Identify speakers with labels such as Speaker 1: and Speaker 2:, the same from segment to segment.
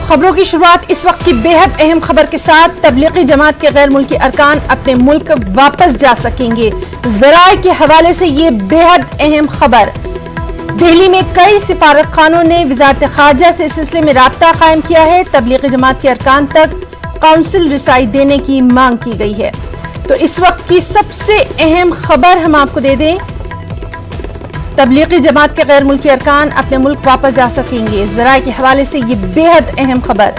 Speaker 1: खबरों की शुरुआत इस वक्त की बेहद अहम खबर के साथ। तबलीगी जमात के गैर मुल्की अरकान अपने मुल्क वापस जा सकेंगे। ज़राए के हवाले से ये बेहद अहम खबर। दिल्ली में कई सिफारत खानों ने वजारत खारजा से इस सिलसिले में राब्ता कायम किया है। तबलीगी जमात के अरकान तक काउंसिल रिसाई देने की मांग की गई है। तो इस वक्त की सबसे अहम खबर हम आपको दे दें, तबलीगी जमात के गैर मुल्की अरकान अपने मुल्क वापस जा सकेंगे। ज़राए के हवाले से ये बेहद अहम खबर।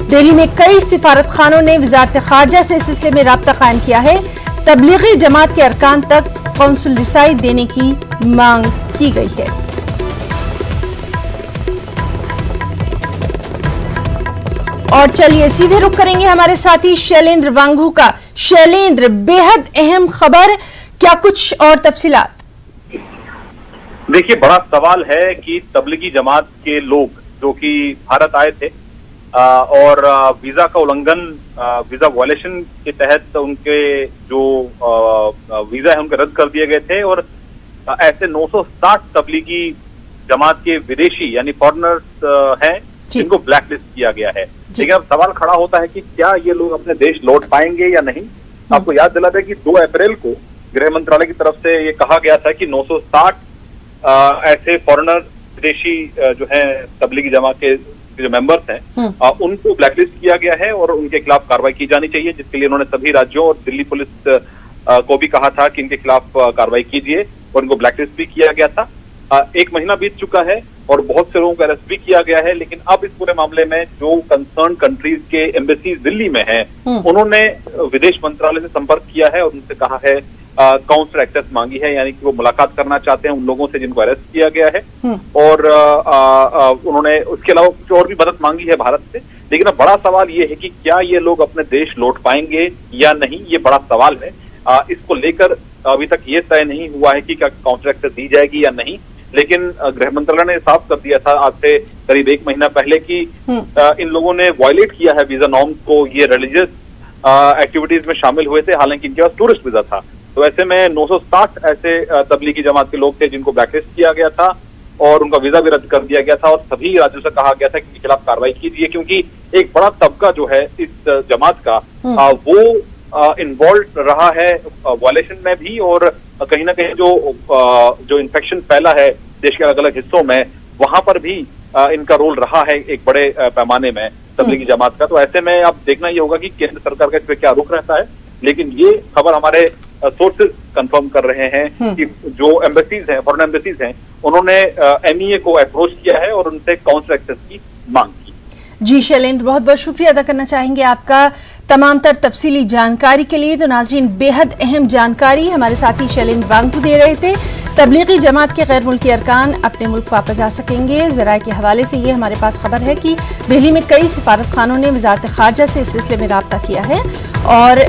Speaker 1: दिल्ली में कई सिफारत खानों ने वजारत खारजा से इस सिलसिले में राब्ता कायम किया है। तबलीगी जमात के अरकान तक काउंसिल रिसाई देने की मांग की गई है। और चलिए सीधे रुख करेंगे हमारे साथी शैलेंद्र वांगू का। शैलेंद्र, बेहद अहम खबर, क्या कुछ और तफसीलात?
Speaker 2: देखिए, बड़ा सवाल है कि तबलीगी जमात के लोग जो कि भारत आए थे और वीजा का उल्लंघन, वीजा वायलेशन के तहत उनके जो वीजा है उनके रद्द कर दिए गए थे और ऐसे 960 तबलीगी जमात के विदेशी यानी फॉरेनर्स हैं जिनको ब्लैकलिस्ट किया गया है। लेकिन अब सवाल खड़ा होता है कि क्या ये लोग अपने देश लौट पाएंगे या नहीं। आपको याद दिला दें कि 2 अप्रैल को गृह मंत्रालय की तरफ से ये कहा गया था कि 960 ऐसे फॉरेनर विदेशी जो हैं तबलीगी जमात के जो मेंबर्स हैं उनको ब्लैकलिस्ट किया गया है और उनके खिलाफ कार्रवाई की जानी चाहिए, जिसके लिए उन्होंने सभी राज्यों और दिल्ली पुलिस को भी कहा था कि इनके खिलाफ कार्रवाई कीजिए और उनको ब्लैकलिस्ट भी किया गया था। 1 महीना बीत चुका है और बहुत से लोगों को अरेस्ट भी किया गया है, लेकिन अब इस पूरे मामले में जो कंसर्न कंट्रीज के एम्बेसीज दिल्ली में हैं उन्होंने विदेश मंत्रालय से संपर्क किया है और उनसे कहा है, काउंसलर एक्सेस मांगी है, यानी कि वो मुलाकात करना चाहते हैं उन लोगों से जिनको अरेस्ट किया गया है और उन्होंने उसके अलावा कुछ और भी मदद मांगी है भारत से। लेकिन अब बड़ा सवाल ये है कि क्या ये लोग अपने देश लौट पाएंगे या नहीं, ये बड़ा सवाल है। इसको लेकर अभी तक ये तय नहीं हुआ है कि क्या काउंसलर एक्सेस दी जाएगी या नहीं, लेकिन गृह मंत्रालय ने साफ कर दिया था आज से करीब 1 महीना पहले कि इन लोगों ने वायलेट किया है वीजा नॉर्म्स को, ये रिलीजियस एक्टिविटीज में शामिल हुए थे, हालांकि इनके पास टूरिस्ट वीजा था। तो ऐसे में 960 ऐसे तबलीगी जमात के लोग थे जिनको ब्लैकलिस्ट किया गया था और उनका वीजा भी रद्द कर दिया गया था और सभी राज्यों से कहा गया था कि इनके खिलाफ कार्रवाई कीजिए, क्योंकि एक बड़ा तबका जो है इस जमात का वो इन्वॉल्व रहा है वायलेशन में भी और कहीं ना कहीं जो इन्फेक्शन फैला है देश के अलग अलग हिस्सों में वहां पर भी इनका रोल रहा है एक बड़े पैमाने में तबलीगी जमात का। तो ऐसे में अब देखना ये होगा कि केंद्र सरकार का इस पर क्या रुख रहता है, लेकिन ये खबर हमारे सोर्सेज कंफर्म कर रहे हैं कि जो एम्बेसीज हैं, फॉरेन एम्बेसीज हैं, उन्होंने MEA को अप्रोच किया है और उनसे काउंसलर एक्सेस की मांग की।
Speaker 1: जी शैलेंद्र, बहुत बहुत शुक्रिया अदा करना चाहेंगे आपका तमाम तर तफसीली जानकारी के लिए। तो नाज़रीन, बेहद अहम जानकारी हमारे साथी शैलेंद्र वांगू दे रहे थे। तबलीगी जमात के गैर मुल्की अरकान अपने मुल्क वापस जा सकेंगे। ज़राए के हवाले से ये हमारे पास खबर है कि दिल्ली में कई सिफारत खानों ने वजारत खारजा से इस सिलसिले में राब्ता किया है और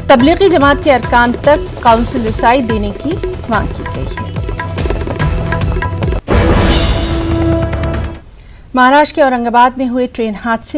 Speaker 1: तबलीगी जमात के अरकान तक काउंसिल रिसाई देने की मांग की गई है। महाराष्ट्र के औरंगाबाद में हुए ट्रेन हादसे